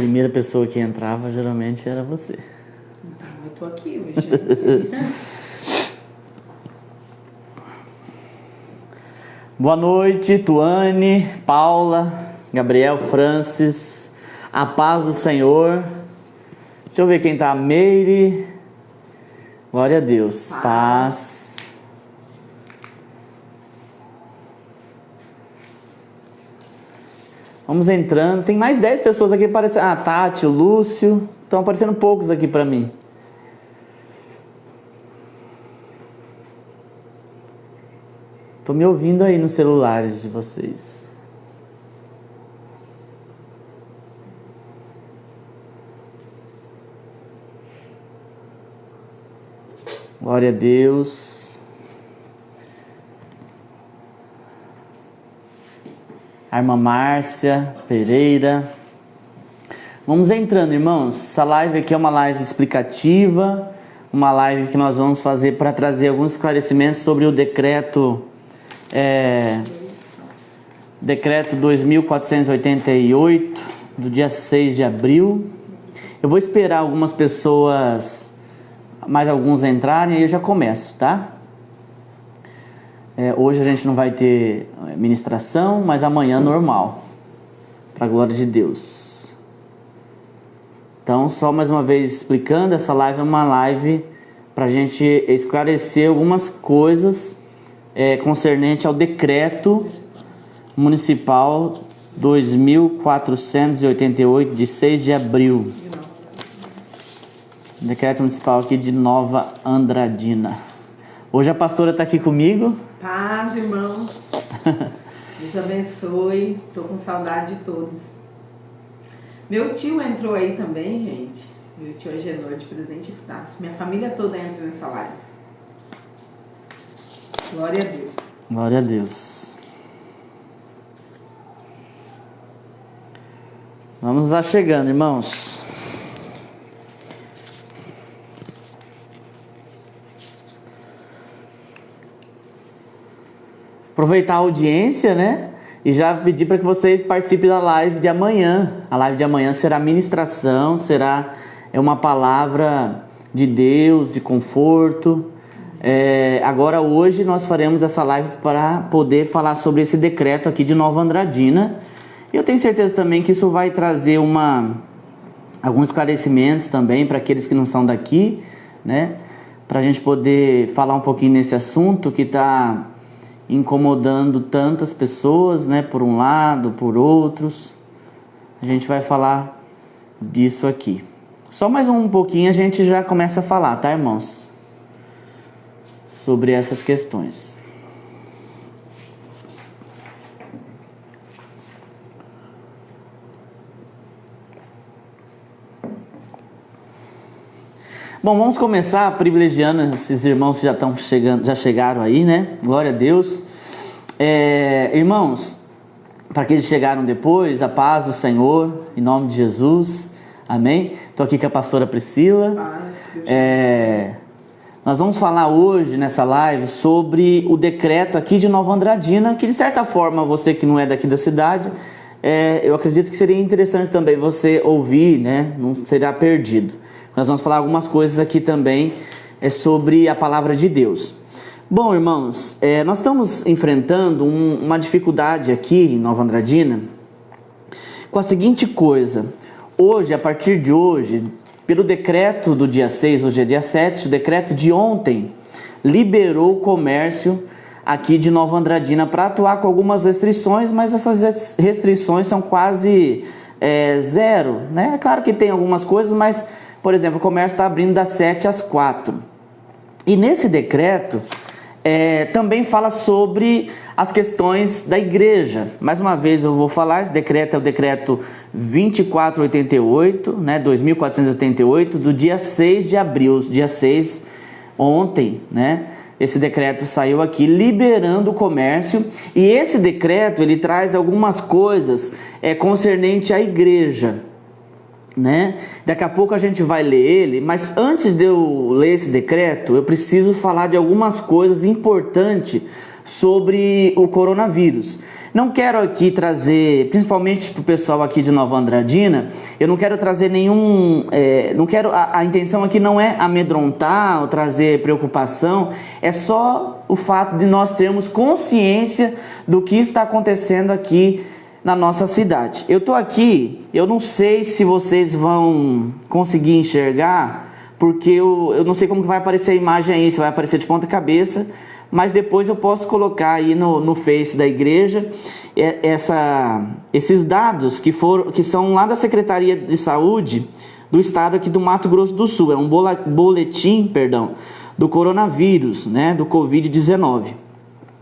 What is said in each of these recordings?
primeira pessoa que entrava geralmente era você. Eu tô aqui hoje. Boa noite, Tuane, Paula, Gabriel, Francis. A paz do Senhor. Deixa eu ver quem tá. Meire. Glória a Deus. Paz. Vamos entrando. Tem mais 10 pessoas aqui aparecendo. Ah, Tati, o Lúcio. Estão aparecendo poucos aqui para mim. Tô me ouvindo aí nos celulares de vocês. Glória a Deus. A irmã Márcia Pereira. Vamos entrando, irmãos. Essa live aqui é uma live explicativa, uma live que nós vamos fazer para trazer alguns esclarecimentos sobre o decreto 2488 do dia 6 de abril. Eu vou esperar algumas pessoas, mais alguns entrarem, aí eu já começo, tá? Hoje a gente não vai ter ministração, mas amanhã normal, para a glória de Deus. Então, só mais uma vez explicando, essa live é uma live para a gente esclarecer algumas coisas concernente ao decreto municipal 2488 de 6 de abril. Decreto municipal aqui de Nova Andradina. Hoje a pastora está aqui comigo. Paz, irmãos. Deus abençoe. Tô com saudade de todos. Meu tio entrou aí também, gente. Meu tio Agenor de Presidente Epitácio. Minha família toda entra nessa live. Glória a Deus. Glória a Deus. Vamos lá chegando, irmãos. Aproveitar a audiência, né? E já pedir para que vocês participem da live de amanhã. A live de amanhã será ministração, será uma palavra de Deus, de conforto. Agora hoje nós faremos essa live para poder falar sobre esse decreto aqui de Nova Andradina. E eu tenho certeza também que isso vai trazer alguns esclarecimentos também para aqueles que não são daqui, né? Para a gente poder falar um pouquinho nesse assunto que está incomodando tantas pessoas, né? Por um lado, por outros. A gente vai falar disso aqui. Só mais um pouquinho a gente já começa a falar, tá, irmãos? Sobre essas questões. Bom, vamos começar privilegiando esses irmãos que já chegaram aí, né? Glória a Deus. Irmãos, para aqueles que chegaram depois, a paz do Senhor, em nome de Jesus, amém? Estou aqui com a pastora Priscila. Nós vamos falar hoje nessa live sobre o decreto aqui de Nova Andradina, que de certa forma você que não é daqui da cidade, eu acredito que seria interessante também você ouvir, né? Não será perdido. Nós vamos falar algumas coisas aqui também sobre a palavra de Deus. Bom, irmãos, nós estamos enfrentando uma dificuldade aqui em Nova Andradina com a seguinte coisa. Hoje, a partir de hoje, pelo decreto do dia 6, hoje é dia 7, o decreto de ontem liberou o comércio aqui de Nova Andradina para atuar com algumas restrições, mas essas restrições são quase zero, né? É claro que tem algumas coisas, mas, por exemplo, o comércio está abrindo das 7 às 4. E nesse decreto também fala sobre as questões da igreja. Mais uma vez eu vou falar, esse decreto é o decreto 2488, né, 2488, do dia 6 de abril, dia 6, ontem, né? Esse decreto saiu aqui liberando o comércio, e esse decreto ele traz algumas coisas concernente à igreja, né? Daqui a pouco a gente vai ler ele, mas antes de eu ler esse decreto, eu preciso falar de algumas coisas importantes sobre o coronavírus. Não quero aqui trazer, principalmente para o pessoal aqui de Nova Andradina, eu não quero trazer nenhum... a intenção aqui não é amedrontar ou trazer preocupação, é só o fato de nós termos consciência do que está acontecendo aqui na nossa cidade. Eu estou aqui, eu não sei se vocês vão conseguir enxergar, porque eu não sei como que vai aparecer a imagem aí, se vai aparecer de ponta cabeça, mas depois eu posso colocar aí no Face da igreja esses dados que são lá da Secretaria de Saúde do estado aqui do Mato Grosso do Sul. É um boletim, do coronavírus, né, do Covid-19.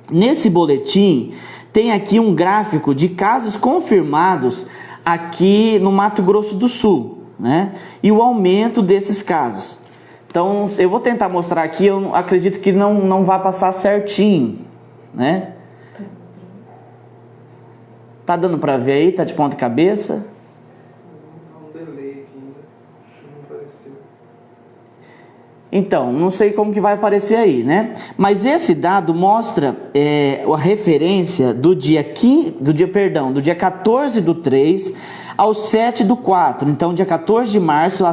Nesse boletim tem aqui um gráfico de casos confirmados aqui no Mato Grosso do Sul, né, e o aumento desses casos. Então, eu vou tentar mostrar aqui, eu acredito que não vai passar certinho, né? Tá dando para ver aí? Tá de ponta cabeça? Há um delay aqui ainda, não apareceu. Então, não sei como que vai aparecer aí, né? Mas esse dado mostra a referência do dia 14/3 ao 7/4. Então, dia 14 de março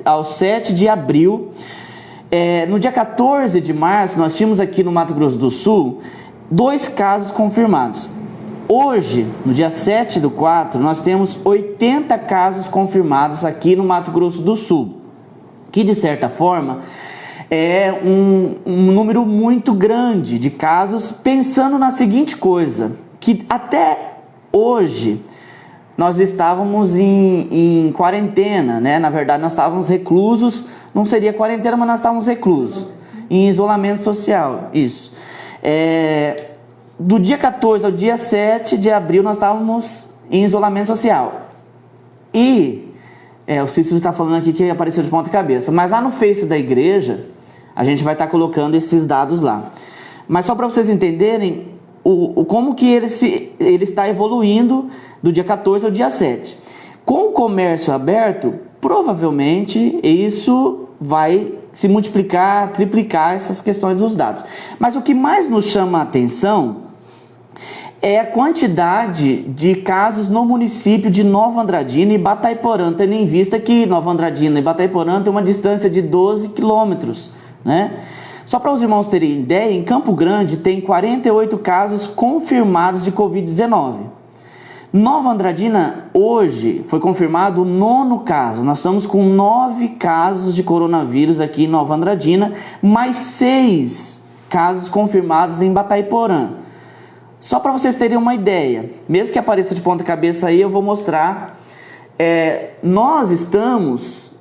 ao 7 de abril. No dia 14 de março, nós tínhamos aqui no Mato Grosso do Sul 2 casos confirmados. Hoje, no dia 7/4, nós temos 80 casos confirmados aqui no Mato Grosso do Sul, que de certa forma é um número muito grande de casos, pensando na seguinte coisa, que até hoje nós estávamos em quarentena, né? Na verdade, nós estávamos reclusos, não seria quarentena, mas nós estávamos reclusos, em isolamento social, isso. Do dia 14 ao dia 7 de abril, nós estávamos em isolamento social. E, o Cícero está falando aqui que apareceu de ponta cabeça, mas lá no Face da igreja, a gente vai estar colocando esses dados lá. Mas só para vocês entenderem como que ele está evoluindo do dia 14 ao dia 7. Com o comércio aberto, provavelmente isso vai se multiplicar, triplicar essas questões dos dados. Mas o que mais nos chama a atenção é a quantidade de casos no município de Nova Andradina e Batayporã, tendo em vista que Nova Andradina e Batayporã tem uma distância de 12 quilômetros, né? Só para os irmãos terem ideia, em Campo Grande tem 48 casos confirmados de Covid-19. Nova Andradina, hoje, foi confirmado o 9º caso. Nós estamos com 9 casos de coronavírus aqui em Nova Andradina, mais 6 casos confirmados em Batayporã. Só para vocês terem uma ideia, mesmo que apareça de ponta cabeça aí, eu vou mostrar. Nós estamos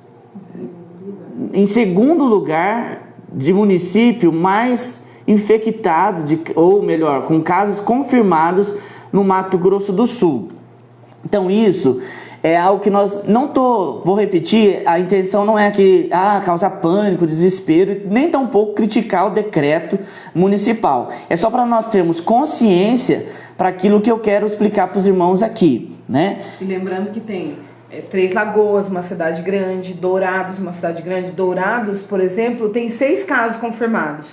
em segundo lugar de município mais infectado, ou melhor, com casos confirmados no Mato Grosso do Sul. Então isso é algo que vou repetir, a intenção não é causar pânico, desespero, nem tampouco criticar o decreto municipal. É só para nós termos consciência para aquilo que eu quero explicar para os irmãos aqui, né? E lembrando que tem Três Lagoas, uma cidade grande, Dourados, uma cidade grande. Dourados, por exemplo, tem 6 casos confirmados.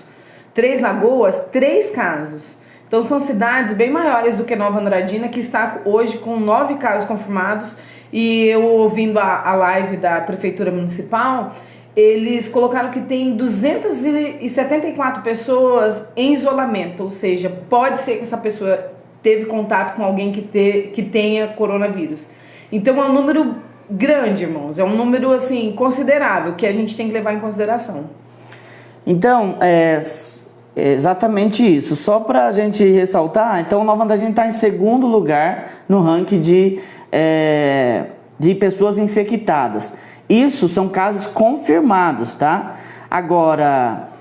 Três Lagoas, 3 casos. Então são cidades bem maiores do que Nova Andradina, que está hoje com 9 casos confirmados. E eu ouvindo a live da Prefeitura Municipal, eles colocaram que tem 274 pessoas em isolamento. Ou seja, pode ser que essa pessoa teve contato com alguém que tenha coronavírus. Então é um número grande, irmãos, é um número assim considerável que a gente tem que levar em consideração. Então, é exatamente isso. Só para a gente ressaltar, então Nova Andradina está em segundo lugar no ranking de pessoas infectadas. Isso são casos confirmados, tá? Agora,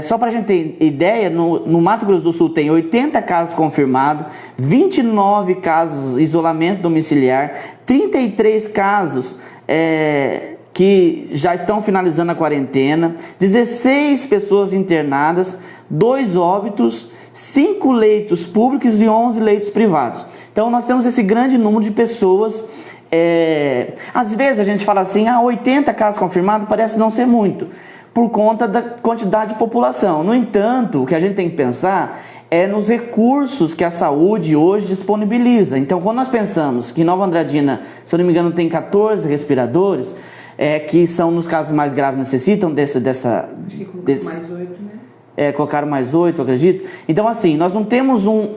só para a gente ter ideia, no Mato Grosso do Sul tem 80 casos confirmados, 29 casos de isolamento domiciliar, 33 casos que já estão finalizando a quarentena, 16 pessoas internadas, 2 óbitos, 5 leitos públicos e 11 leitos privados. Então nós temos esse grande número de pessoas. Às vezes a gente fala assim, 80 casos confirmados parece não ser muito, por conta da quantidade de população. No entanto, o que a gente tem que pensar é nos recursos que a saúde hoje disponibiliza. Então, quando nós pensamos que Nova Andradina, se eu não me engano, tem 14 respiradores, que são, nos casos mais graves, necessitam Mais 8, né? Colocaram mais 8, eu acredito. Então, assim, nós não temos uma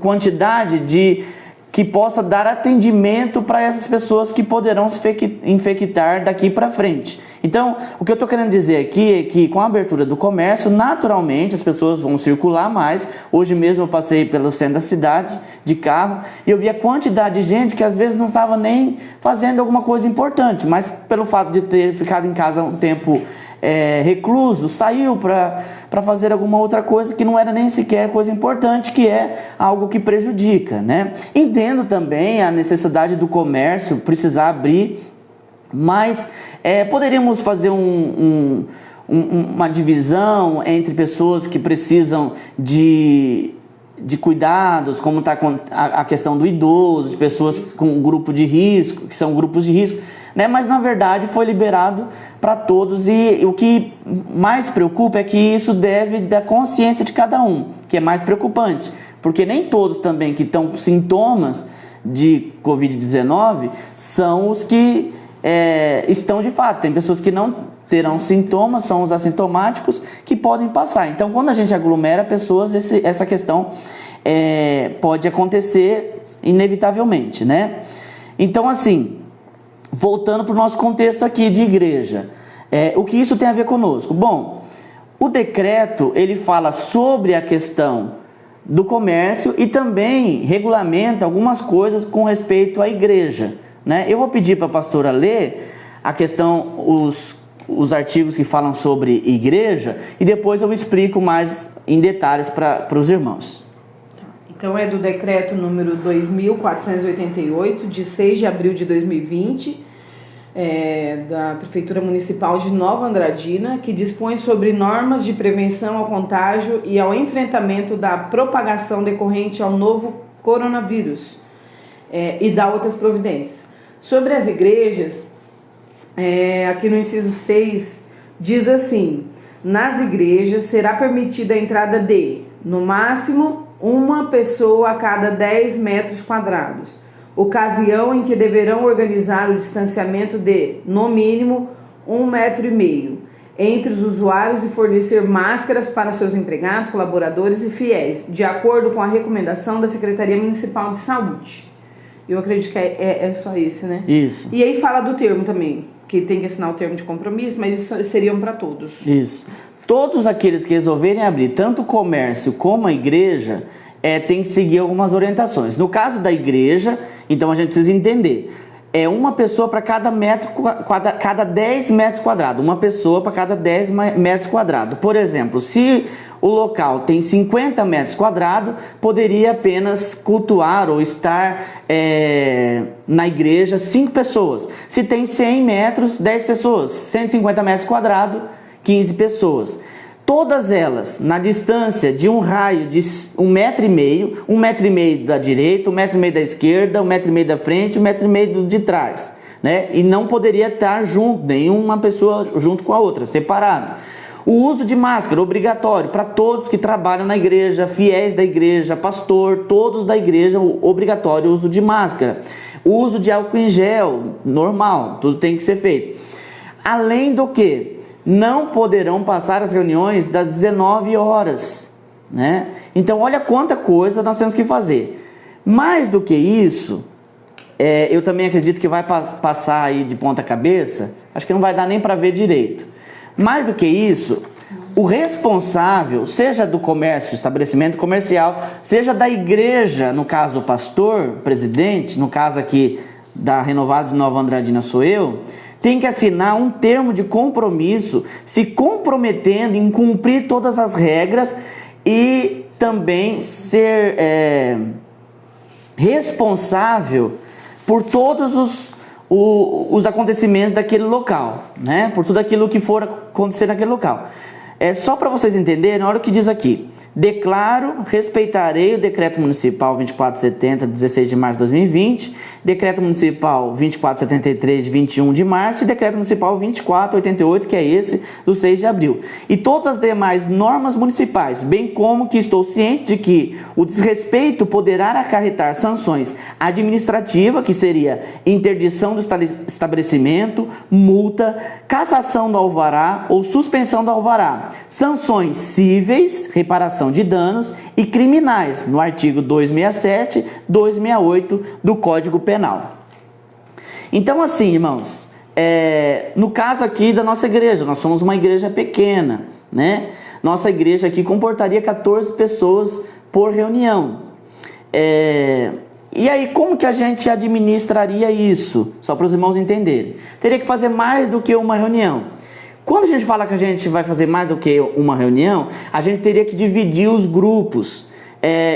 quantidade que possa dar atendimento para essas pessoas que poderão se infectar daqui para frente. Então, o que eu estou querendo dizer aqui é que com a abertura do comércio, naturalmente as pessoas vão circular mais. Hoje mesmo eu passei pelo centro da cidade de carro e eu vi a quantidade de gente que às vezes não estava nem fazendo alguma coisa importante, mas pelo fato de ter ficado em casa um tempo recluso, saiu para fazer alguma outra coisa que não era nem sequer coisa importante, que é algo que prejudica, né? Entendo também a necessidade do comércio precisar abrir, mas poderíamos fazer uma divisão entre pessoas que precisam de cuidados, como está a questão do idoso, de pessoas com grupo de risco, que são grupos de risco, né? Mas na verdade foi liberado para todos, e o que mais preocupa é que isso deve da consciência de cada um, que é mais preocupante, porque nem todos também que estão com sintomas de Covid-19 são os que estão de fato. Tem pessoas que não terão sintomas, são os assintomáticos que podem passar. Então, quando a gente aglomera pessoas, essa questão pode acontecer inevitavelmente, né? Então, assim, voltando para o nosso contexto aqui de igreja, o que isso tem a ver conosco? Bom, o decreto, ele fala sobre a questão do comércio e também regulamenta algumas coisas com respeito à igreja, né? Eu vou pedir para a pastora ler a questão, os artigos que falam sobre igreja, e depois eu explico mais em detalhes para os irmãos. Então é do decreto número 2.488, de 6 de abril de 2020, da Prefeitura Municipal de Nova Andradina, que dispõe sobre normas de prevenção ao contágio e ao enfrentamento da propagação decorrente ao novo coronavírus, e dá outras providências. Sobre as igrejas, aqui no inciso 6, diz assim: nas igrejas será permitida a entrada de, no máximo, uma pessoa a cada 10 metros quadrados, ocasião em que deverão organizar o distanciamento de, no mínimo, 1,5 metro entre os usuários e fornecer máscaras para seus empregados, colaboradores e fiéis, de acordo com a recomendação da Secretaria Municipal de Saúde. Eu acredito que é só isso, né? Isso. E aí fala do termo também, que tem que assinar o termo de compromisso, mas isso seriam para todos. Isso. Todos aqueles que resolverem abrir tanto o comércio como a igreja tem que seguir algumas orientações. No caso da igreja, então a gente precisa entender, uma pessoa para cada 10 metros quadrados, uma pessoa para cada 10 metros quadrados. Por exemplo, se o local tem 50 metros quadrados, poderia apenas cultuar ou estar na igreja 5 pessoas. Se tem 100 metros, 10 pessoas. 150 metros quadrados, 15 pessoas. Todas elas na distância de um raio de 1,5 metro, 1,5 metro da direita, 1,5 metro da esquerda, 1,5 metro da frente, 1,5 metro de trás, né? E não poderia estar junto, nenhuma pessoa junto com a outra, separado. O uso de máscara obrigatório para todos que trabalham na igreja, fiéis da igreja, pastor, todos da igreja, obrigatório o uso de máscara. O uso de álcool em gel, normal, tudo tem que ser feito. Além do que, não poderão passar as reuniões das 19 horas, né? Então, olha quanta coisa nós temos que fazer. Mais do que isso, eu também acredito que vai passar aí de ponta cabeça, acho que não vai dar nem para ver direito. Mais do que isso, o responsável, seja do comércio, estabelecimento comercial, seja da igreja, no caso o pastor, presidente, no caso aqui da Renovado de Nova Andradina sou eu, tem que assinar um termo de compromisso, se comprometendo em cumprir todas as regras e também ser responsável por todos os acontecimentos daquele local, né? Por tudo aquilo que for acontecer naquele local. Só para vocês entenderem, olha o que diz aqui: declaro, respeitarei o decreto municipal 2470, 16 de março de 2020, Decreto Municipal 2473, de 21 de março, e Decreto Municipal 2488, que é esse, do 6 de abril. E todas as demais normas municipais, bem como que estou ciente de que o desrespeito poderá acarretar sanções administrativas, que seria interdição do estabelecimento, multa, cassação do alvará ou suspensão do alvará, sanções cíveis, reparação de danos, e criminais, no artigo 267, 268 do Código Penal. Então, assim, irmãos, no caso aqui da nossa igreja, nós somos uma igreja pequena, né? Nossa igreja aqui comportaria 14 pessoas por reunião. E aí, como que a gente administraria isso? Só para os irmãos entenderem. Teria que fazer mais do que uma reunião. Quando a gente fala que a gente vai fazer mais do que uma reunião, a gente teria que dividir os grupos.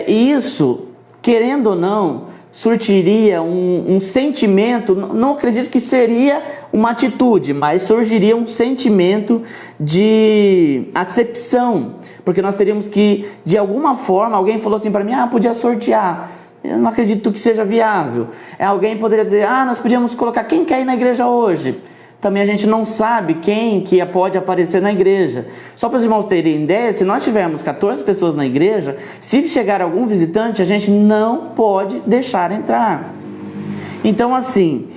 E isso, querendo ou não, surtiria um sentimento, não acredito que seria uma atitude, mas surgiria um sentimento de acepção, porque nós teríamos que, de alguma forma, alguém falou assim para mim, podia sortear. Eu não acredito que seja viável. Alguém poderia dizer, nós podíamos colocar quem quer ir na igreja hoje. Também a gente não sabe quem que pode aparecer na igreja. Só para os irmãos terem ideia, se nós tivermos 14 pessoas na igreja, se chegar algum visitante, a gente não pode deixar entrar. Então, assim,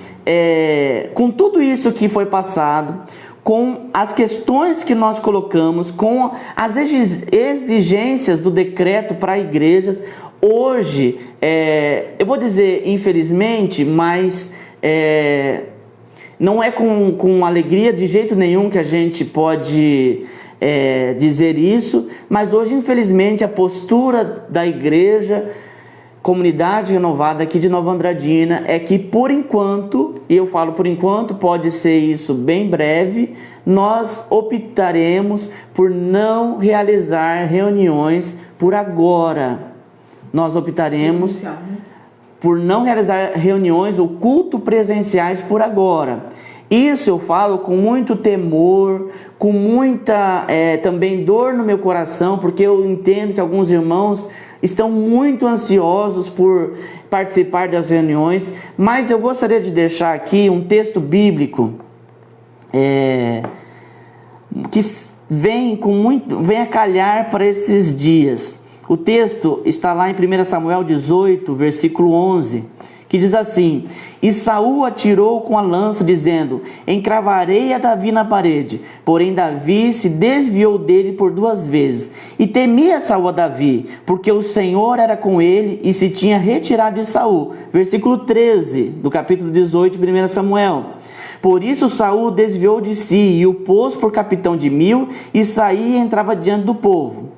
com tudo isso que foi passado, com as questões que nós colocamos, com as exigências do decreto para igrejas, hoje, eu vou dizer infelizmente, mas não é com alegria de jeito nenhum que a gente pode dizer isso, mas hoje, infelizmente, a postura da igreja, Comunidade Renovada aqui de Nova Andradina, é que por enquanto, e eu falo por enquanto, pode ser isso bem breve, nós optaremos por não realizar reuniões por agora. Nós optaremos por não realizar reuniões ou culto presenciais por agora. Isso eu falo com muito temor, com muita também dor no meu coração, porque eu entendo que alguns irmãos estão muito ansiosos por participar das reuniões, mas eu gostaria de deixar aqui um texto bíblico que vem a calhar para esses dias. O texto está lá em 1 Samuel 18, versículo 11, que diz assim: E Saul atirou com a lança, dizendo: Encravarei a Davi na parede. Porém Davi se desviou dele por 2 vezes. E temia Saul a Davi, porque o Senhor era com ele e se tinha retirado de Saul. Versículo 13 do capítulo 18 de 1 Samuel. Por isso Saul desviou de si e o pôs por capitão de 1000, e saía e entrava diante do povo.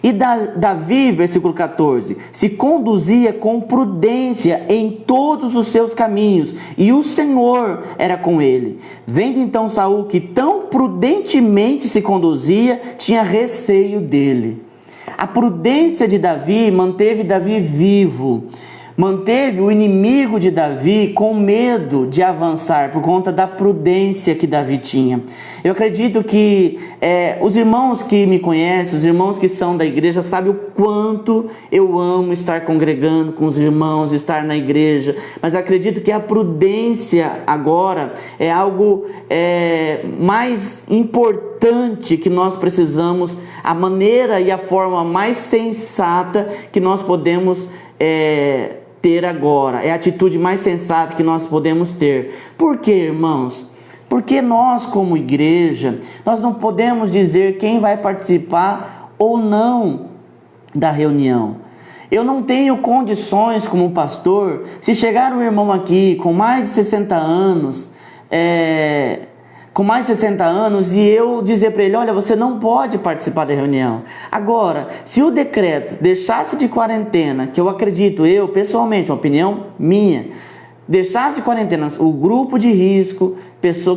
E Davi, versículo 14, se conduzia com prudência em todos os seus caminhos, e o Senhor era com ele. Vendo então Saul que tão prudentemente se conduzia, tinha receio dele. A prudência de Davi manteve Davi vivo, manteve o inimigo de Davi com medo de avançar por conta da prudência que Davi tinha. Eu acredito que os irmãos que me conhecem, os irmãos que são da igreja, sabem o quanto eu amo estar congregando com os irmãos, estar na igreja, mas eu acredito que a prudência agora é algo mais importante que nós precisamos, a maneira e a forma mais sensata que nós podemos ter agora, é a atitude mais sensata que nós podemos ter. Por quê, irmãos? Porque nós, como igreja, nós não podemos dizer quem vai participar ou não da reunião. Eu não tenho condições como pastor, se chegar um irmão aqui com mais de 60 anos, e eu dizer para ele, olha, você não pode participar da reunião. Agora, se o decreto deixasse de quarentena, que eu acredito, pessoalmente, uma opinião minha, deixasse de quarentena o grupo de risco,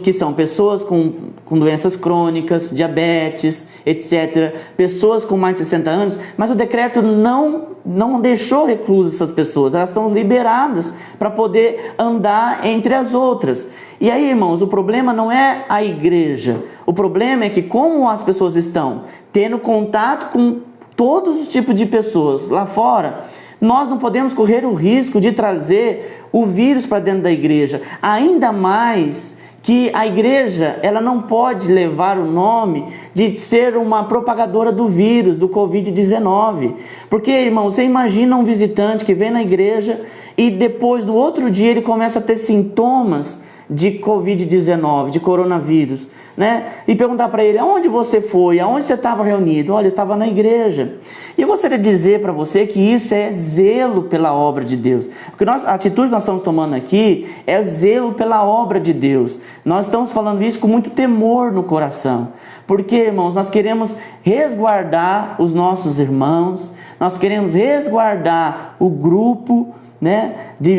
que são pessoas com doenças crônicas, diabetes, etc., pessoas com mais de 60 anos, mas o decreto não deixou reclusas essas pessoas, elas estão liberadas para poder andar entre as outras. E aí, irmãos, o problema não é a igreja, o problema é que como as pessoas estão tendo contato com todos os tipos de pessoas lá fora, nós não podemos correr o risco de trazer o vírus para dentro da igreja. Ainda mais que a igreja, ela não pode levar o nome de ser uma propagadora do vírus, do Covid-19. Porque, irmão, você imagina um visitante que vem na igreja e depois, no outro dia, ele começa a ter sintomas de Covid-19, de coronavírus, né? E perguntar para ele, aonde você foi? Aonde você estava reunido? Olha, eu estava na igreja. E eu gostaria de dizer para você que isso é zelo pela obra de Deus. Porque a atitude que nós estamos tomando aqui é zelo pela obra de Deus. Nós estamos falando isso com muito temor no coração. Porque, irmãos, nós queremos resguardar os nossos irmãos, nós queremos resguardar o grupo, né?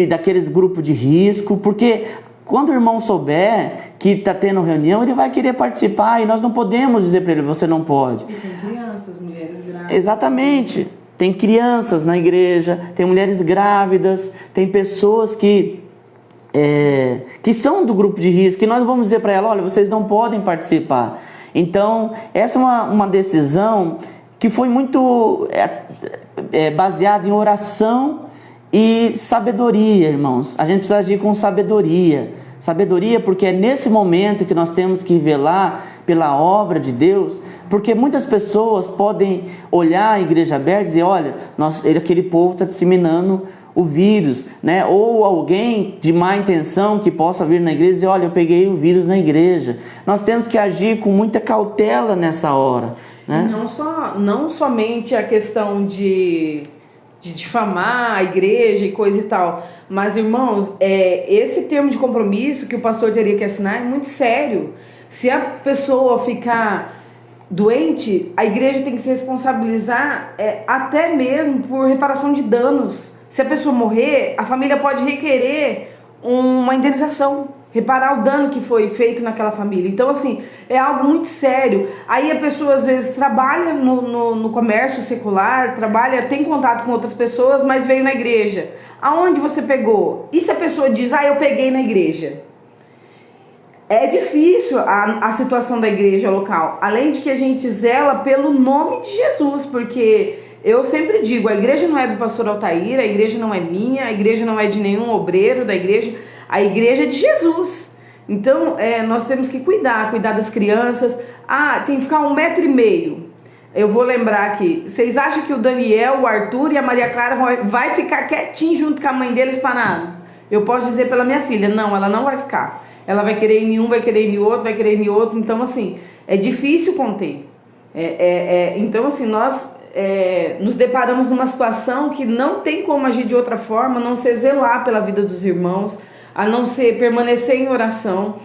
Daqueles grupos de risco, porque quando o irmão souber que está tendo reunião, ele vai querer participar e nós não podemos dizer para ele, você não pode. E tem crianças, mulheres grávidas. Exatamente. Tem crianças na igreja, tem mulheres grávidas, tem pessoas que são do grupo de risco, que nós vamos dizer para ela, olha, vocês não podem participar. Então, essa é uma decisão que foi muito baseada em oração e sabedoria, irmãos. A gente precisa agir com sabedoria. Sabedoria porque é nesse momento que nós temos que velar pela obra de Deus, porque muitas pessoas podem olhar a igreja aberta e dizer, olha, aquele povo está disseminando o vírus, né? Ou alguém de má intenção que possa vir na igreja e dizer, olha, eu peguei o vírus na igreja. Nós temos que agir com muita cautela nessa hora, né? Não somente a questão de difamar a igreja e coisa e tal. Mas, irmãos, esse termo de compromisso que o pastor teria que assinar é muito sério. Se a pessoa ficar doente, a igreja tem que se responsabilizar até mesmo por reparação de danos. Se a pessoa morrer, a família pode requerer uma indenização, reparar o dano que foi feito naquela família. Então, assim, é algo muito sério. Aí a pessoa, às vezes, trabalha no comércio secular, tem contato com outras pessoas, mas veio na igreja. Aonde você pegou? E se a pessoa diz, eu peguei na igreja? É difícil a situação da igreja local. Além de que a gente zela pelo nome de Jesus, porque eu sempre digo, a igreja não é do pastor Altair, a igreja não é minha, a igreja não é de nenhum obreiro da igreja, a igreja é de Jesus. Então, nós temos que cuidar das crianças. Tem que ficar 1,5 m. Eu vou lembrar aqui. Vocês acham que o Daniel, o Arthur e a Maria Clara vai ficar quietinho junto com a mãe deles parado? Eu posso dizer pela minha filha, não, ela não vai ficar. Ela vai querer ir em um, vai querer ir em outro, vai querer ir em outro. Então, assim, é difícil conter. Então, assim, nós nos deparamos numa situação que não tem como agir de outra forma, a não ser zelar pela vida dos irmãos, a não ser permanecer em oração.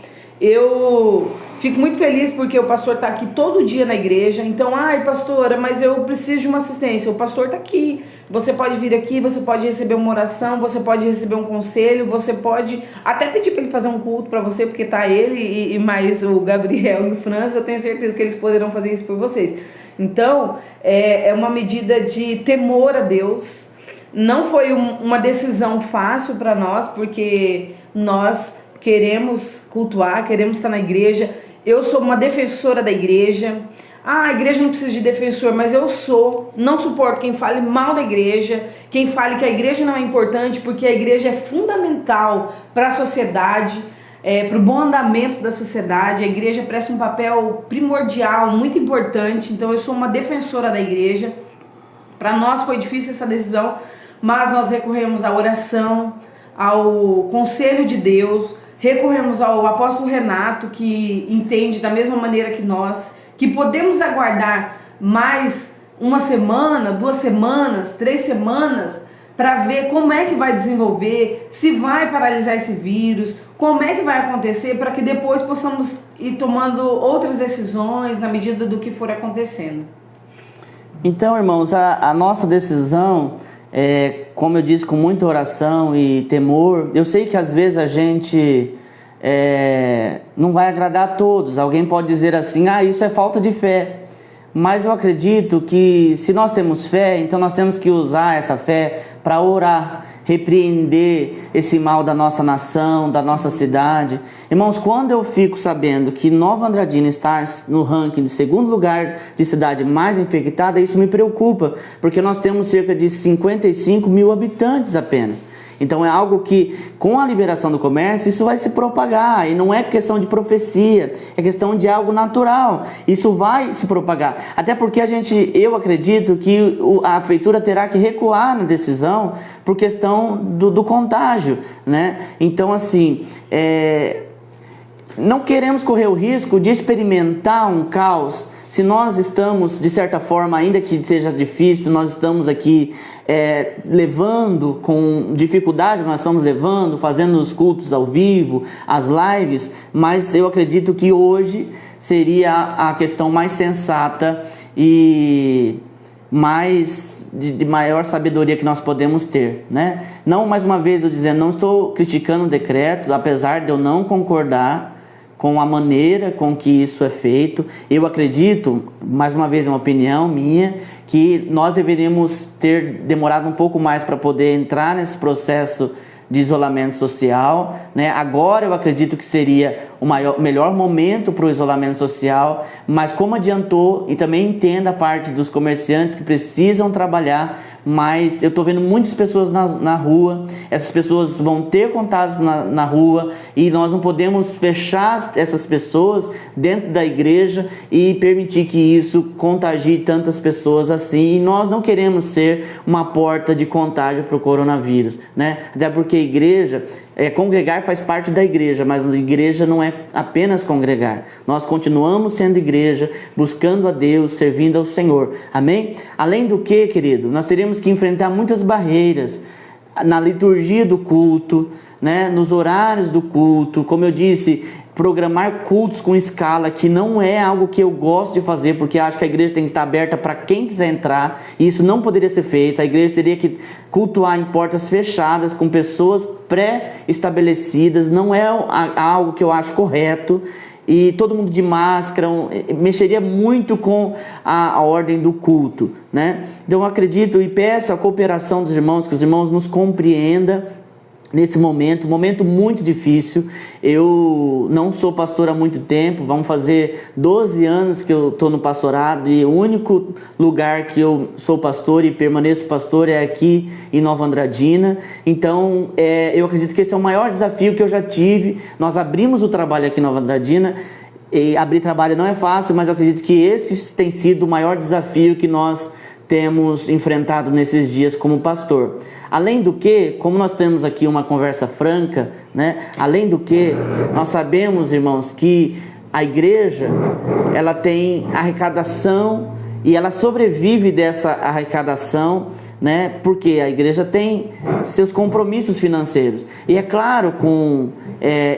Eu fico muito feliz porque o pastor está aqui todo dia na igreja. Então, pastora, mas eu preciso de uma assistência. O pastor está aqui. Você pode vir aqui, você pode receber uma oração, você pode receber um conselho, você pode até pedir para ele fazer um culto para você, porque tá ele e mais o Gabriel e o França. Eu tenho certeza que eles poderão fazer isso por vocês. Então, é uma medida de temor a Deus. Não foi uma decisão fácil para nós, porque nós queremos cultuar, queremos estar na igreja. Eu sou uma defensora da igreja. A igreja não precisa de defensor, mas eu não suporto quem fale mal da igreja, quem fale que a igreja não é importante, porque a igreja é fundamental para a sociedade, para o bom andamento da sociedade. A igreja presta um papel primordial, muito importante. Então eu sou uma defensora da igreja. Para nós foi difícil essa decisão, mas nós recorremos à oração, ao conselho de Deus, recorremos ao apóstolo Renato, que entende da mesma maneira que nós, que podemos aguardar mais 1 semana, 2 semanas, 3 semanas, para ver como é que vai desenvolver, se vai paralisar esse vírus, como é que vai acontecer, para que depois possamos ir tomando outras decisões na medida do que for acontecendo. Então, irmãos, a nossa decisão, como eu disse, com muita oração e temor. Eu sei que às vezes a gente não vai agradar a todos. Alguém pode dizer assim, isso é falta de fé. Mas eu acredito que se nós temos fé, então nós temos que usar essa fé para orar, repreender esse mal da nossa nação, da nossa cidade. Irmãos, quando eu fico sabendo que Nova Andradina está no ranking de segundo lugar de cidade mais infectada, isso me preocupa, porque nós temos cerca de 55 mil habitantes apenas. Então é algo que, com a liberação do comércio, isso vai se propagar. E não é questão de profecia, é questão de algo natural. Isso vai se propagar. Até porque eu acredito que a prefeitura terá que recuar na decisão por questão do contágio, né? Então, assim, não queremos correr o risco de experimentar um caos. Se nós estamos, de certa forma, ainda que seja difícil, nós estamos aqui levando com dificuldade, nós estamos levando, fazendo os cultos ao vivo, as lives, mas eu acredito que hoje seria a questão mais sensata e mais de maior sabedoria que nós podemos ter, né? Não, mais uma vez eu dizendo, não estou criticando o decreto, apesar de eu não concordar com a maneira com que isso é feito. Eu acredito, mais uma vez é uma opinião minha, que nós deveríamos ter demorado um pouco mais para poder entrar nesse processo de isolamento social, né? Agora eu acredito que seria o melhor momento para o isolamento social, mas como adiantou, e também entenda a parte dos comerciantes que precisam trabalhar, mas eu estou vendo muitas pessoas na rua, essas pessoas vão ter contatos na rua e nós não podemos fechar essas pessoas dentro da igreja e permitir que isso contagie tantas pessoas assim, e nós não queremos ser uma porta de contágio para o coronavírus, né? Até porque a igreja, congregar faz parte da igreja, mas a igreja não é apenas congregar. Nós continuamos sendo igreja, buscando a Deus, servindo ao Senhor. Amém? Além do que, querido, nós teremos que enfrentar muitas barreiras na liturgia do culto, né? Nos horários do culto. Como eu disse, programar cultos com escala, que não é algo que eu gosto de fazer, porque acho que a igreja tem que estar aberta para quem quiser entrar, e isso não poderia ser feito. A igreja teria que cultuar em portas fechadas, com pessoas pré-estabelecidas, não é algo que eu acho correto, e todo mundo de máscara, mexeria muito com a ordem do culto, né? Então eu acredito e peço a cooperação dos irmãos, que os irmãos nos compreendam nesse momento, um momento muito difícil. Eu não sou pastor há muito tempo, vamos fazer 12 anos que eu estou no pastorado, e o único lugar que eu sou pastor e permaneço pastor é aqui em Nova Andradina. Então eu acredito que esse é o maior desafio que eu já tive. Nós abrimos o trabalho aqui em Nova Andradina, e abrir trabalho não é fácil, mas eu acredito que esse tem sido o maior desafio que nós temos enfrentado nesses dias como pastor. Além do que, como nós temos aqui uma conversa franca, né? Além do que, nós sabemos, irmãos, que a igreja, ela tem arrecadação e ela sobrevive dessa arrecadação, né? Porque a igreja tem seus compromissos financeiros. E é claro,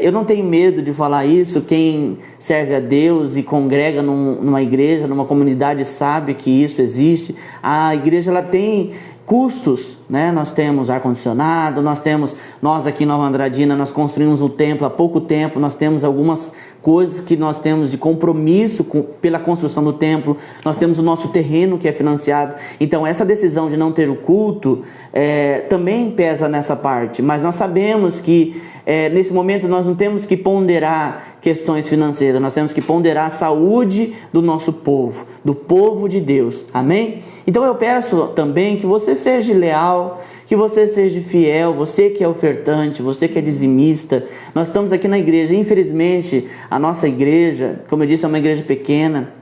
eu não tenho medo de falar isso, quem serve a Deus e congrega numa igreja, numa comunidade, sabe que isso existe. A igreja, ela tem custos, né? Nós temos ar-condicionado, nós aqui em Nova Andradina, nós construímos um templo há pouco tempo, nós temos algumas coisas que nós temos de compromisso pela construção do templo, nós temos o nosso terreno que é financiado. Então essa decisão de não ter o culto também pesa nessa parte, mas nós sabemos que nesse momento nós não temos que ponderar questões financeiras, nós temos que ponderar a saúde do nosso povo, do povo de Deus, amém? Então eu peço também que você seja leal, que você seja fiel, você que é ofertante, você que é dizimista. Nós estamos aqui na igreja, infelizmente a nossa igreja, como eu disse, é uma igreja pequena,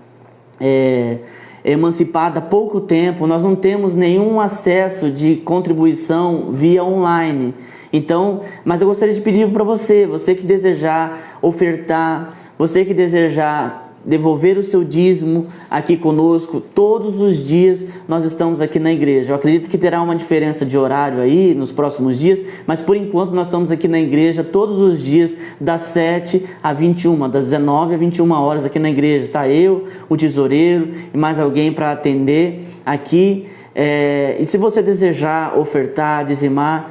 emancipada há pouco tempo, nós não temos nenhum acesso de contribuição via online. Então, mas eu gostaria de pedir para você que desejar ofertar, você que desejar devolver o seu dízimo aqui conosco, todos os dias nós estamos aqui na igreja. Eu acredito que terá uma diferença de horário aí nos próximos dias, mas por enquanto nós estamos aqui na igreja todos os dias, das 7 a 21, das 19 a 21 horas aqui na igreja. Está eu, o tesoureiro e mais alguém para atender aqui. E se você desejar ofertar, dizimar,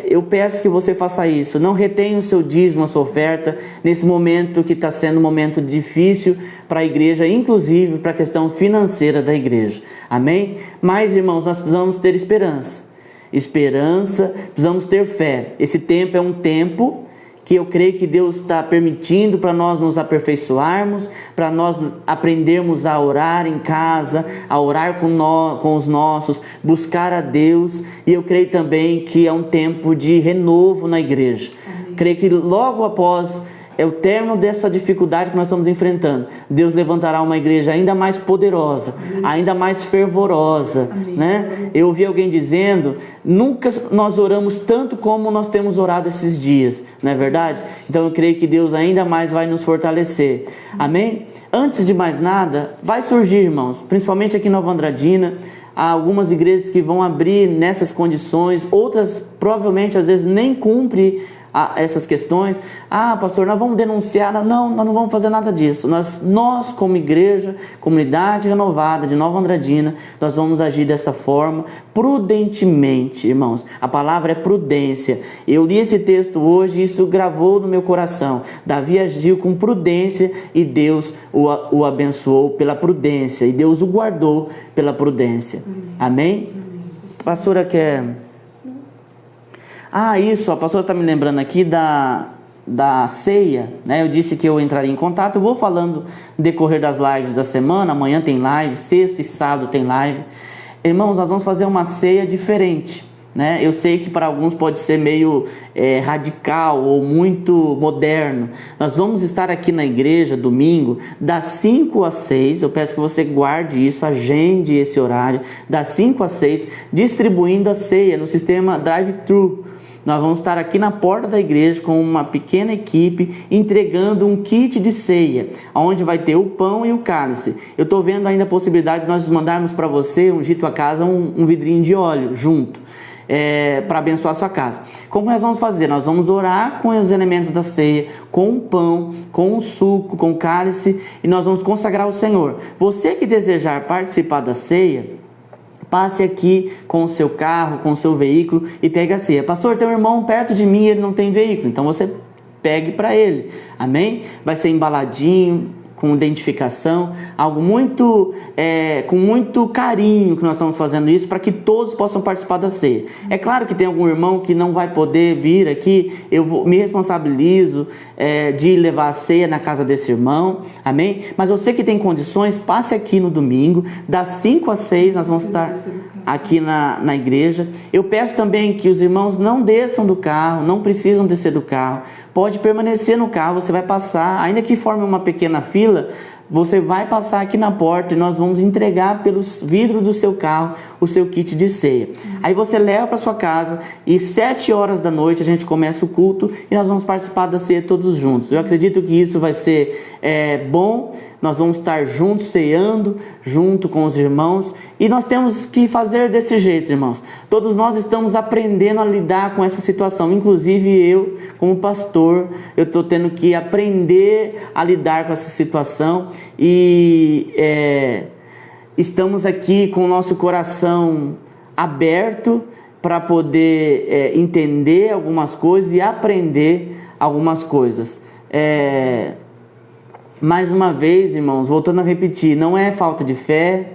eu peço que você faça isso. Não retenha o seu dízimo, a sua oferta, nesse momento que está sendo um momento difícil para a igreja, inclusive para a questão financeira da igreja. Amém? Mas, irmãos, nós precisamos ter esperança. esperança, precisamos ter fé. Esse tempo é um tempo que eu creio que Deus está permitindo para nós nos aperfeiçoarmos, para nós aprendermos a orar em casa, a orar com os nossos, buscar a Deus. E eu creio também que é um tempo de renovo na igreja. Amém. Creio que logo após o término dessa dificuldade que nós estamos enfrentando, Deus levantará uma igreja ainda mais poderosa, amém, ainda mais fervorosa, né? Eu ouvi alguém dizendo, nunca nós oramos tanto como nós temos orado esses dias, não é verdade? Então eu creio que Deus ainda mais vai nos fortalecer, amém? Antes de mais nada, vai surgir, irmãos, principalmente aqui em Nova Andradina, há algumas igrejas que vão abrir nessas condições, outras provavelmente às vezes nem cumprem essas questões. Pastor, nós vamos denunciar. Não, nós não vamos fazer nada disso. Nós como igreja, comunidade renovada de Nova Andradina, nós vamos agir dessa forma, prudentemente, irmãos. A palavra é prudência. Eu li esse texto hoje e isso gravou no meu coração. Davi agiu com prudência e Deus o abençoou pela prudência, e Deus o guardou pela prudência. Amém? A pastora quer... isso, a pastora está me lembrando aqui da ceia, né? Eu disse que eu entraria em contato. Eu vou falando no decorrer das lives da semana. Amanhã tem live, sexta e sábado tem live. Irmãos, nós vamos fazer uma ceia diferente, né? Eu sei que para alguns pode ser meio radical ou muito moderno. Nós vamos estar aqui na igreja domingo das 5 às 6. Eu peço que você guarde isso, agende esse horário, das 5 às 6, distribuindo a ceia no sistema drive-thru. Nós vamos estar aqui na porta da igreja com uma pequena equipe entregando um kit de ceia, onde vai ter o pão e o cálice. Eu estou vendo ainda a possibilidade de nós mandarmos para você, ungir tua casa, um vidrinho de óleo junto, para abençoar a sua casa. Como nós vamos fazer? Nós vamos orar com os elementos da ceia, com o pão, com o suco, com o cálice, e nós vamos consagrar ao Senhor. Você que desejar participar da ceia, passe aqui com o seu carro, com o seu veículo e pegue a ceia. Pastor, tem um irmão perto de mim e ele não tem veículo, então você pegue para ele, amém? Vai ser embaladinho, com identificação, algo muito, com muito carinho que nós estamos fazendo isso, para que todos possam participar da ceia. É claro que tem algum irmão que não vai poder vir aqui, me responsabilizo de levar a ceia na casa desse irmão, amém? Mas você que tem condições, passe aqui no domingo, das 5 às 6, nós vamos estar aqui na igreja. Eu peço também que os irmãos não desçam do carro, não precisam descer do carro, pode permanecer no carro, você vai passar, ainda que forme uma pequena fila, você vai passar aqui na porta e nós vamos entregar pelos vidros do seu carro o seu kit de ceia. Aí você leva para sua casa e 7 horas da noite a gente começa o culto e nós vamos participar da ceia todos juntos. Eu acredito que isso vai ser bom. Nós vamos estar juntos, ceando, junto com os irmãos. E nós temos que fazer desse jeito, irmãos. Todos nós estamos aprendendo a lidar com essa situação. Inclusive eu, como pastor, eu estou tendo que aprender a lidar com essa situação. E estamos aqui com o nosso coração aberto para poder entender algumas coisas e aprender algumas coisas. Mais uma vez, irmãos, voltando a repetir, não é falta de fé,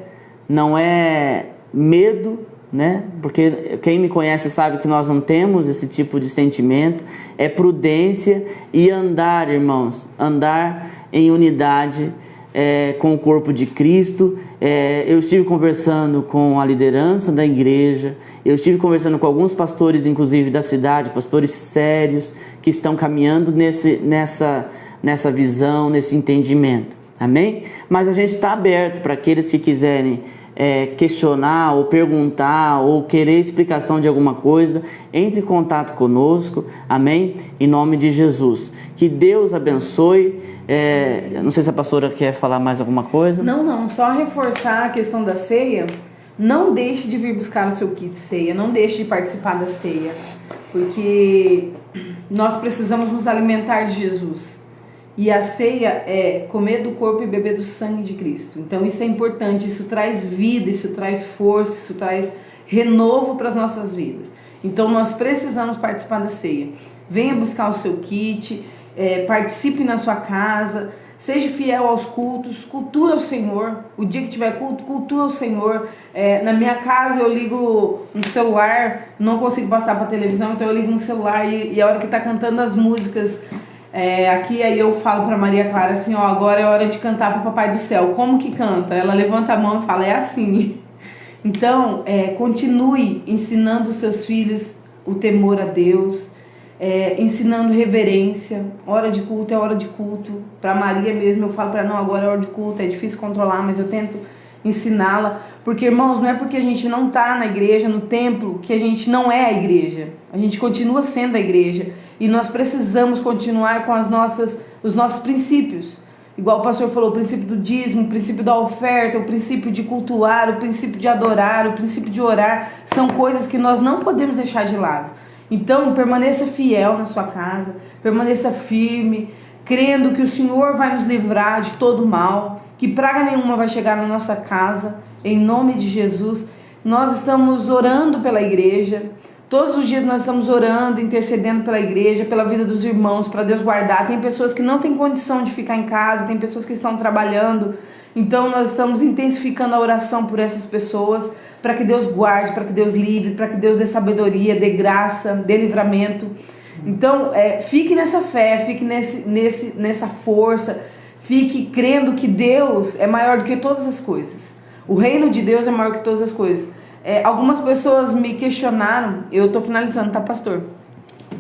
não é medo, né? Porque quem me conhece sabe que nós não temos esse tipo de sentimento. É prudência e andar, irmãos, andar em unidade com o corpo de Cristo. Eu estive conversando com a liderança da igreja, eu estive conversando com alguns pastores, inclusive da cidade, pastores sérios, que estão caminhando nessa visão, nesse entendimento, amém? Mas a gente está aberto para aqueles que quiserem questionar ou perguntar ou querer explicação de alguma coisa, entre em contato conosco, amém? Em nome de Jesus. Que Deus abençoe. Não sei se a pastora quer falar mais alguma coisa. Não, só reforçar a questão da ceia. Não deixe de vir buscar o seu kit de ceia, não deixe de participar da ceia, porque nós precisamos nos alimentar de Jesus. E a ceia é comer do corpo e beber do sangue de Cristo. Então isso é importante, isso traz vida, isso traz força, isso traz renovo para as nossas vidas. Então nós precisamos participar da ceia. Venha buscar o seu kit, participe na sua casa, Seja fiel aos cultos, cultua o Senhor. O dia que tiver culto, cultua o Senhor. Na minha casa eu ligo um celular, não consigo passar para televisão, então eu ligo um celular e a hora que tá cantando as músicas aqui, aí eu falo para Maria Clara assim, ó, agora é hora de cantar para o Papai do Céu. Como que canta? Ela levanta a mão e fala, é assim. Então, continue ensinando os seus filhos o temor a Deus, ensinando reverência. Hora de culto é hora de culto. Para Maria mesmo eu falo para ela, não, agora é hora de culto, é difícil controlar, mas eu tento ensiná-la, porque irmãos, não é porque a gente não está na igreja, no templo, que a gente não é a igreja. A gente continua sendo a igreja e nós precisamos continuar com os nossos princípios. Igual o pastor falou, o princípio do dízimo, o princípio da oferta, o princípio de cultuar, o princípio de adorar, o princípio de orar, são coisas que nós não podemos deixar de lado. Então, permaneça fiel na sua casa, permaneça firme, crendo que o Senhor vai nos livrar de todo mal, que praga nenhuma vai chegar na nossa casa, em nome de Jesus. Nós estamos orando pela igreja, todos os dias nós estamos orando, intercedendo pela igreja, pela vida dos irmãos, para Deus guardar. Tem pessoas que não têm condição de ficar em casa, tem pessoas que estão trabalhando, então nós estamos intensificando a oração por essas pessoas, para que Deus guarde, para que Deus livre, para que Deus dê sabedoria, dê graça, dê livramento. Então, fique nessa fé, fique nessa força, fique crendo que Deus é maior do que todas as coisas. O reino de Deus é maior que todas as coisas. Algumas pessoas me questionaram, eu estou finalizando, tá, pastor?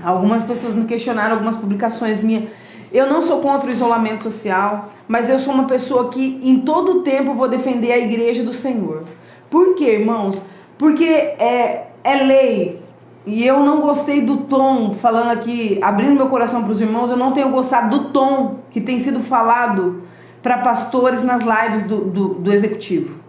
Algumas pessoas me questionaram, algumas publicações minhas. Eu não sou contra o isolamento social, mas eu sou uma pessoa que em todo o tempo vou defender a igreja do Senhor. Por quê, irmãos? Porque é lei. E eu não gostei do tom, falando aqui, abrindo meu coração para os irmãos, eu não tenho gostado do tom que tem sido falado para pastores nas lives do executivo.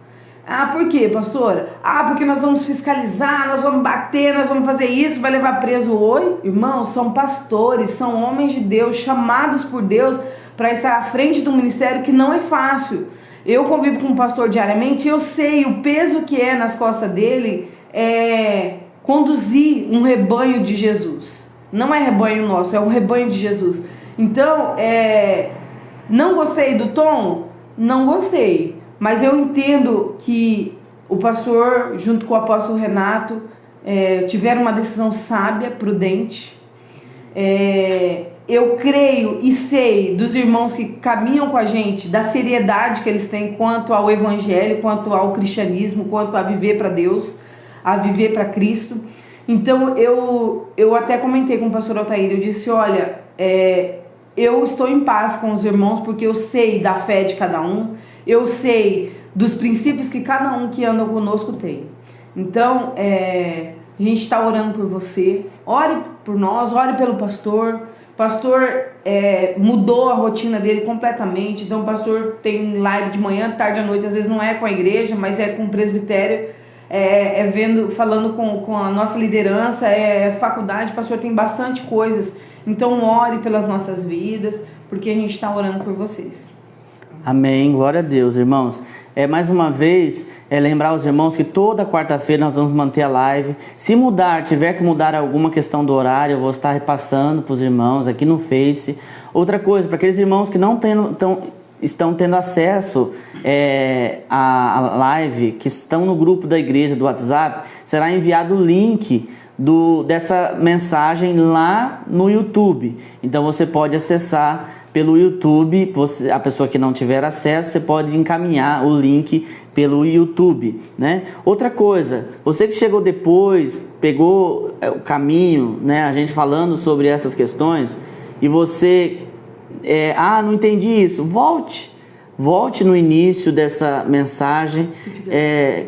Ah, por quê, pastora? Ah, porque nós vamos fiscalizar, nós vamos bater, nós vamos fazer isso, vai levar preso. Oi? Irmãos, são pastores, são homens de Deus, chamados por Deus para estar à frente do ministério, que não é fácil. Eu convivo com um pastor diariamente, eu sei o peso que é nas costas dele conduzir um rebanho de Jesus. Não é rebanho nosso, é um rebanho de Jesus. Então, não gostei do tom? Não gostei. Mas eu entendo que o pastor, junto com o apóstolo Renato, tiveram uma decisão sábia, prudente. Eu creio e sei dos irmãos que caminham com a gente, da seriedade que eles têm quanto ao evangelho, quanto ao cristianismo, quanto a viver para Deus, a viver para Cristo. Então eu até comentei com o pastor Altair, eu disse, olha, eu estou em paz com os irmãos porque eu sei da fé de cada um, eu sei dos princípios que cada um que anda conosco tem. Então, a gente está orando por você, ore por nós, ore pelo pastor. O pastor mudou a rotina dele completamente, então o pastor tem live de manhã, tarde à noite, às vezes não é com a igreja, mas é com o presbitério, falando com a nossa liderança, faculdade, o pastor tem bastante coisas, então ore pelas nossas vidas, porque a gente está orando por vocês. Amém, glória a Deus, irmãos. Mais uma vez, lembrar os irmãos que toda quarta-feira nós vamos manter a live. Se tiver que mudar alguma questão do horário, eu vou estar repassando para os irmãos aqui no Face. Outra coisa, para aqueles irmãos que não estão tendo acesso à live, que estão no grupo da igreja do WhatsApp, será enviado o link dessa mensagem lá no YouTube. Então você pode acessar pelo YouTube, a pessoa que não tiver acesso, você pode encaminhar o link pelo YouTube, né? Outra coisa, você que chegou depois, pegou o caminho, né? A gente falando sobre essas questões, e você, não entendi isso, volte no início dessa mensagem,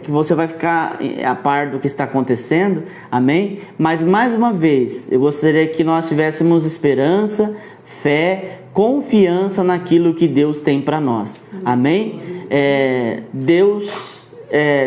que você vai ficar a par do que está acontecendo, amém? Mas mais uma vez, eu gostaria que nós tivéssemos esperança, fé, confiança naquilo que Deus tem para nós, amém? Deus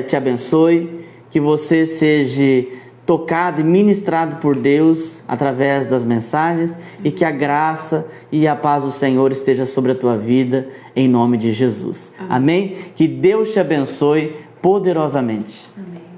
te abençoe, que você seja tocado e ministrado por Deus através das mensagens, e que a graça e a paz do Senhor esteja sobre a tua vida, em nome de Jesus, amém? Que Deus te abençoe poderosamente. Amém.